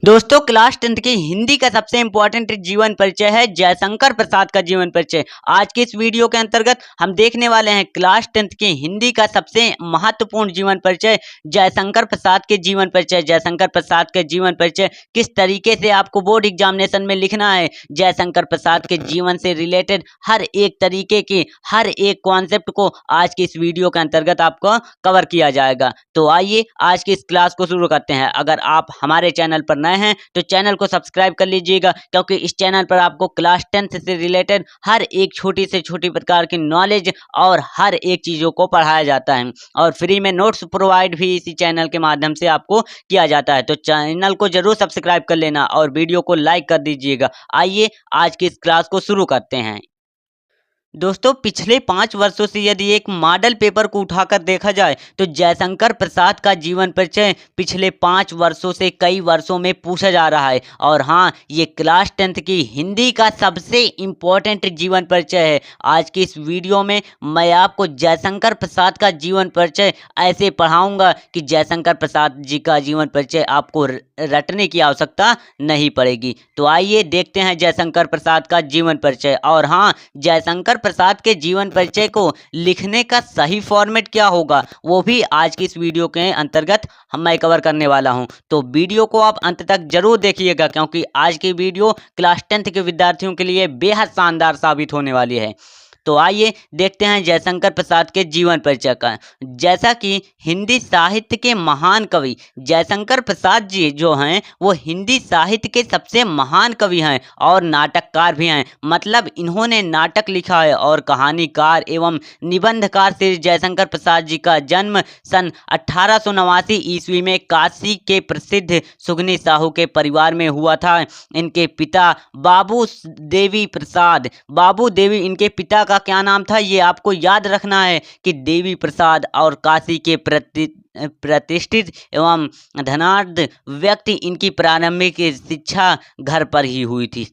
दोस्तों class 10th की हिंदी का सबसे इंपॉर्टेंट जीवन परिचय है जयशंकर प्रसाद का जीवन परिचय। आज के इस वीडियो के अंतर्गत हम देखने वाले हैं क्लास 10th की हिंदी का सबसे महत्वपूर्ण जीवन परिचय जयशंकर प्रसाद के जीवन परिचय। जयशंकर प्रसाद के जीवन परिचय किस तरीके से आपको बोर्ड एग्जामिनेशन में लिखना है, जयशंकर प्रसाद के जीवन से रिलेटेड हर एक तरीके की हर एक कॉन्सेप्ट को आज की इस वीडियो के अंतर्गत आपको कवर किया जाएगा। तो आइए आज की इस क्लास को शुरू करते हैं। अगर आप हमारे चैनल पर नए हैं तो चैनल को सब्सक्राइब कर लीजिएगा, क्योंकि इस चैनल पर आपको क्लास 10th से रिलेटेड हर एक छोटी से छोटी प्रकार की नॉलेज और हर एक चीज़ों को पढ़ाया जाता है और फ्री में नोट्स प्रोवाइड भी इसी चैनल के माध्यम से आपको किया जाता है। तो चैनल को जरूर सब्सक्राइब कर लेना और वीडियो को लाइक कर दीजिएगा। आइए आज की इस क्लास को शुरू करते हैं। दोस्तों पिछले 5 वर्षों से यदि एक मॉडल पेपर को उठाकर देखा जाए तो जयशंकर प्रसाद का जीवन परिचय पिछले 5 वर्षों से कई वर्षों में पूछा जा रहा है। और हाँ, ये क्लास 10th की हिंदी का सबसे इम्पोर्टेंट जीवन परिचय है। आज की इस वीडियो में मैं आपको जयशंकर प्रसाद का जीवन परिचय ऐसे पढ़ाऊंगा कि जयशंकर प्रसाद जी का जीवन परिचय आपको रटने की आवश्यकता नहीं पड़ेगी। तो आइए देखते हैं जयशंकर प्रसाद का जीवन परिचय। और हाँ, जयशंकर प्रसाद के जीवन परिचय को लिखने का सही फॉर्मेट क्या होगा वो भी आज की इस वीडियो के अंतर्गत मैं कवर करने वाला हूं। तो वीडियो को आप अंत तक जरूर देखिएगा, क्योंकि आज की वीडियो क्लास 10th के विद्यार्थियों के लिए बेहद शानदार साबित होने वाली है। तो आइए देखते हैं जयशंकर प्रसाद के जीवन परिचय का। जैसा कि हिंदी साहित्य के महान कवि जयशंकर प्रसाद जी जो हैं वो हिंदी साहित्य के सबसे महान कवि हैं और नाटककार भी हैं। मतलब इन्होंने नाटक लिखा है और कहानीकार एवं निबंधकार श्री जयशंकर प्रसाद जी का जन्म सन 1889 ईस्वी में काशी के प्रसिद्ध सुगनी साहू के परिवार में हुआ था। इनके पिता बाबू देवी इनके पिता का क्या नाम था ये आपको याद रखना है कि देवी प्रसाद, और काशी के प्रतिष्ठित एवं धनाढ्य व्यक्ति इनकी प्रारंभिक शिक्षा घर पर ही हुई थी।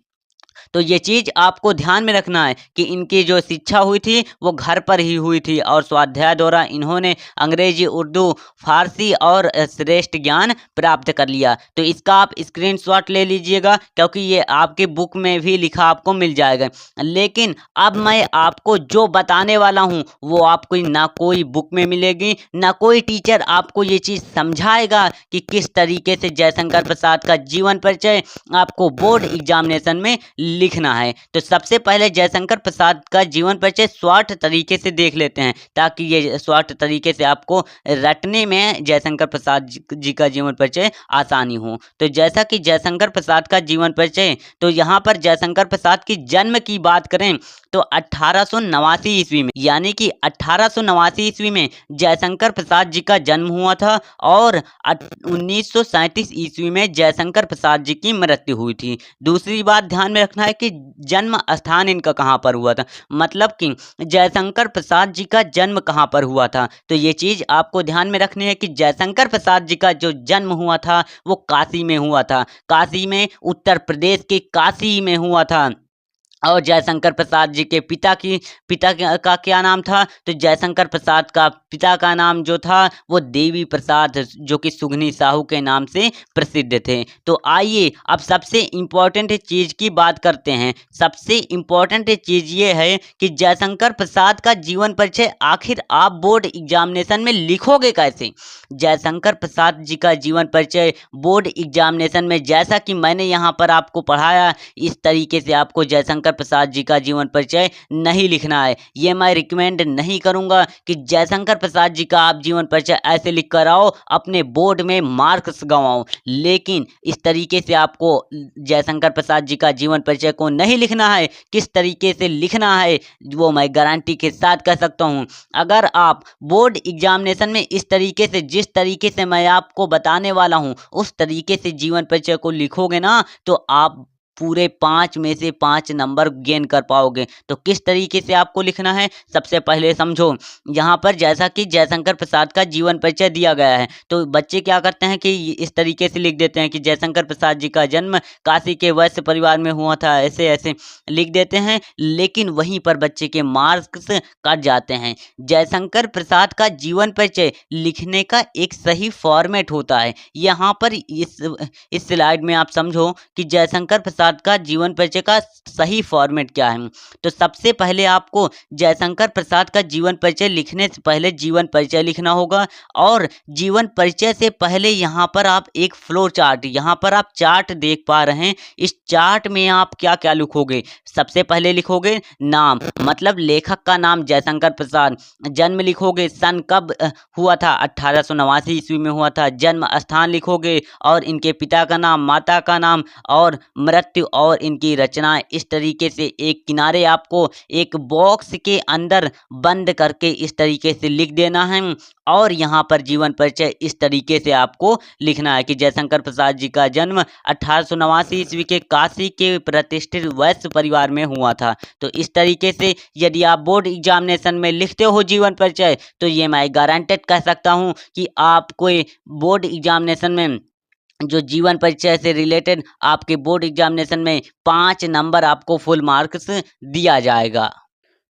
तो ये चीज़ आपको ध्यान में रखना है कि इनकी जो शिक्षा हुई थी वो घर पर ही हुई थी और स्वाध्याय द्वारा इन्होंने अंग्रेजी, उर्दू, फारसी और श्रेष्ठ ज्ञान प्राप्त कर लिया। तो इसका आप स्क्रीनशॉट ले लीजिएगा, क्योंकि ये आपके बुक में भी लिखा आपको मिल जाएगा। लेकिन अब मैं आपको जो बताने वाला हूँ वो आपको ना कोई बुक में मिलेगी, ना कोई टीचर आपको ये चीज़ समझाएगा कि किस तरीके से जयशंकर प्रसाद का जीवन परिचय आपको बोर्ड एग्जामिनेशन में लिखना है। तो सबसे पहले जयशंकर प्रसाद का जीवन परिचय शॉर्ट तरीके से देख लेते हैं, ताकि ये शॉर्ट तरीके से आपको रटने में जयशंकर प्रसाद जी का जीवन परिचय आसानी हो। तो जैसा कि जयशंकर प्रसाद का जीवन परिचय, तो यहाँ पर जयशंकर प्रसाद की जन्म की बात करें तो 1889 ईस्वी में, यानी कि 1889 ईस्वी में जयशंकर प्रसाद जी का जन्म हुआ था और 1937 ईस्वी में जयशंकर प्रसाद जी की मृत्यु हुई थी। दूसरी बात ध्यान में रखना है कि जन्म स्थान इनका कहाँ पर हुआ था, मतलब कि जयशंकर प्रसाद जी का जन्म कहाँ पर हुआ था। तो ये चीज़ आपको ध्यान में रखनी है कि जयशंकर प्रसाद जी का जो जन्म हुआ था वो काशी में हुआ था। काशी में, उत्तर प्रदेश के काशी में हुआ था। और जयशंकर प्रसाद जी के पिता का क्या नाम था, तो जयशंकर प्रसाद का पिता का नाम जो था वो देवी प्रसाद, जो कि सुगनी साहू के नाम से प्रसिद्ध थे। तो आइए अब सबसे इम्पोर्टेंट चीज़ की बात करते हैं। सबसे इम्पोर्टेंट चीज़ ये है कि जयशंकर प्रसाद का जीवन परिचय आखिर आप बोर्ड एग्जामिनेशन में लिखोगे कैसे। जयशंकर प्रसाद जी का जीवन परिचय बोर्ड एग्जामिनेशन में, जैसा कि मैंने यहाँ पर आपको पढ़ाया, इस तरीके से आपको जयशंकर प्रसाद जी का जीवन परिचय नहीं लिखना है। ये मैं रिकमेंड नहीं करूंगा कि जयशंकर प्रसाद जी का आप जीवन परिचय ऐसे लिख कर आओ, अपने बोर्ड में मार्क्स गंवाओ। लेकिन इस तरीके से आपको जयशंकर प्रसाद जी का जीवन परिचय को नहीं लिखना है। किस तरीके से लिखना है वो मैं गारंटी के साथ कह सकता हूँ। अगर आप बोर्ड एग्जामिनेशन में इस तरीके से, जिस तरीके से मैं आपको बताने वाला हूँ, उस तरीके से जीवन परिचय को लिखोगे ना, तो आप पूरे 5 में से 5 नंबर गेन कर पाओगे। तो किस तरीके से आपको लिखना है, सबसे पहले समझो। यहाँ पर जैसा कि जयशंकर प्रसाद का जीवन परिचय दिया गया है, तो बच्चे क्या करते हैं कि इस तरीके से लिख देते हैं कि जयशंकर प्रसाद जी का जन्म काशी के वैश्य परिवार में हुआ था, ऐसे ऐसे लिख देते हैं। लेकिन वहीं पर बच्चे के मार्क्स कट जाते हैं। जयशंकर प्रसाद का जीवन परिचय लिखने का एक सही फॉर्मेट होता है। यहाँ पर इस स्लाइड में आप समझो कि जयशंकर प्रसाद का जीवन परिचय का सही फॉर्मेट क्या है। तो सबसे पहले आपको जयशंकर प्रसाद का जीवन परिचय लिखने से पहले जीवन परिचय लिखना होगा, और जीवन परिचय से पहले यहाँ पर आप एक फ्लो चार्ट, यहाँ पर आप चार्ट देख पा रहे हैं, इस चार्ट में आप क्या क्या लिखोगे। सबसे पहले लिखोगे नाम, मतलब लेखक का नाम जयशंकर प्रसाद। जन्म लिखोगे, सन कब हुआ था, 1889 ईस्वी में हुआ था। जन्म स्थान लिखोगे, और इनके पिता का नाम, माता का नाम, और मृत्यु और इनकी रचनाएं। इस तरीके से एक किनारे आपको एक बॉक्स के अंदर बंद करके इस तरीके से लिख देना है। और यहाँ पर जीवन परिचय इस तरीके से आपको लिखना है कि जयशंकर प्रसाद जी का जन्म 1889 ईस्वी के काशी के प्रतिष्ठित वैश्य परिवार में हुआ था। तो इस तरीके से यदि आप बोर्ड एग्जामिनेशन में लिखते हो जीवन परिचय, तो ये मैं गारंटेड कह सकता हूँ कि आप कोई बोर्ड एग्जामिनेशन में जो जीवन परिचय से रिलेटेड आपके बोर्ड एग्जामिनेशन में 5 नंबर आपको फुल मार्क्स दिया जाएगा।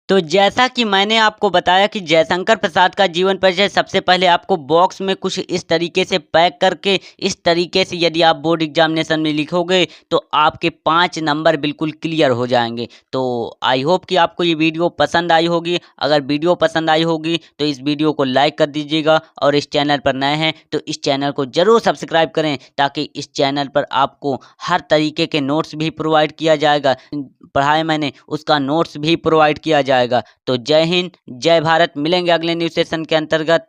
तो जैसा कि मैंने आपको बताया कि जयशंकर प्रसाद का जीवन परिचय सबसे पहले आपको बॉक्स में कुछ इस तरीके से पैक करके, इस तरीके से यदि आप बोर्ड एग्जामिनेशन में लिखोगे तो आपके 5 नंबर बिल्कुल क्लियर हो जाएंगे। तो आई होप कि आपको ये वीडियो पसंद आई होगी। अगर वीडियो पसंद आई होगी तो इस वीडियो को लाइक कर दीजिएगा, और इस चैनल पर नए हैं तो इस चैनल को ज़रूर सब्सक्राइब करें, ताकि इस चैनल पर आपको हर तरीके के नोट्स भी प्रोवाइड किया जाएगा। पढ़ाए मैंने उसका नोट्स भी प्रोवाइड किया जाएगा। तो जय हिंद, जय भारत। मिलेंगे अगले न्यूज सेशन के अंतर्गत।